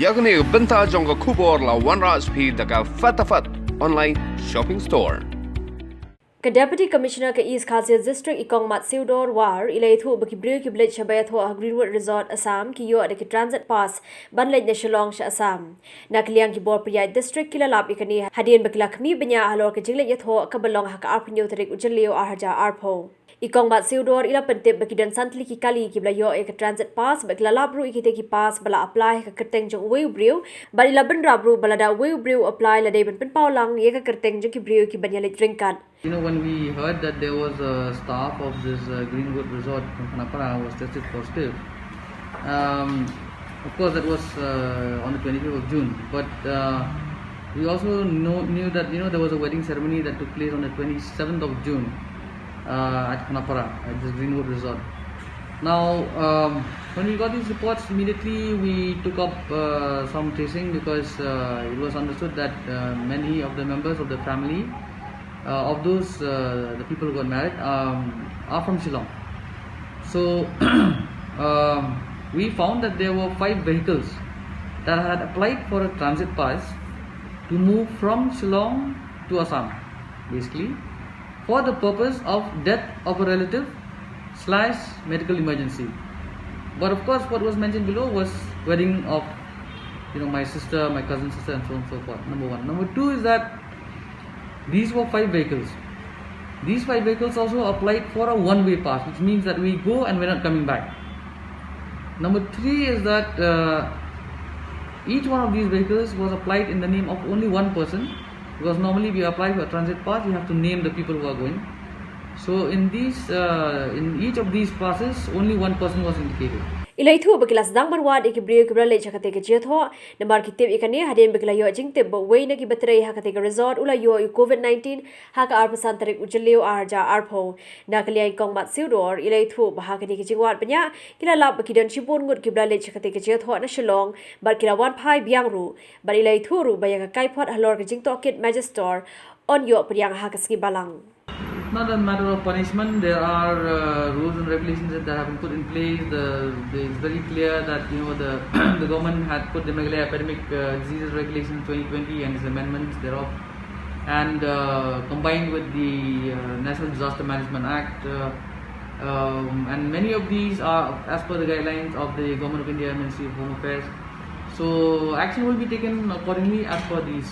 Yagni benta jonga kubor la one raspi daga fatafat online shopping store. Ka Deputy Commissioner ka East Khalsa District Ikong Mat Siudor War ilay thu bakibri ki blade shabaya thu Greenwood Resort Assam ki yo adaki transit pass banlay na Shillong sa Assam. Nakliang ki bor priyay district kilalap ikani hadin baklakmi banya halor ka jingle yatho kabalong haka arpinyo tarik ujalio arhaja arpo. Ikong Mat Siudor ila pentip bakidan santli ki kali ki blayo ek transit pass baklalap ru ikite ki pass bala apply ka kerteng jong weu briu balila benra bru balada weu briu apply la dai ben paulang ye ka kerteng jong ki briu ki banyale drinkan. You know, when we heard that there was a staff of this Greenwood Resort from Khanapara was tested positive, of course that was on the 25th of June, but we also knew that there was a wedding ceremony that took place on the 27th of June at Khanapara, at this Greenwood Resort. Now, when we got these reports, immediately we took up some tracing because it was understood that many of the members of the family of those the people who got married are from Shillong. So we found that there were 5 vehicles that had applied for a transit pass to move from Shillong to Assam, basically for the purpose of death of a relative / medical emergency. But of course, what was mentioned below was wedding of my sister, my cousin's sister, and so on and so forth. Number 1. Number 2 is that these were 5 vehicles. These 5 vehicles also applied for a one-way pass, which means that we go and we're not coming back. Number 3 is that each one of these vehicles was applied in the name of only one person, because normally we apply for a transit pass, you have to name the people who are going. So in each of these passes, only one person was indicated. Ilay thu bakilas dang manwad ikibrio kibra le chakate ke jetho namar kitib ikane hadin bakilayo jingte bo way na ki batray hakate ke resort ula yo COVID-19 haka arpasan tarik ujalio arja arpo nakaliay Kong Mat Siudor ilay thu bahakani ke jingwat banya kilalap bakidan shibon ngut kibra le chakate ke jetho na Shillong bar kilawan phai biangru bar ilay thu ru bayaka kaipot halor ke jingto kit magister on yo priang hakaski balang. Not a matter of punishment. There are rules and regulations that have been put in place. It's very clear that the government had put the Meghalaya Epidemic Diseases Regulation 2020 and its amendments thereof, and combined with the National Disaster Management Act, and many of these are as per the guidelines of the Government of India Ministry of Home Affairs. So action will be taken accordingly as per these.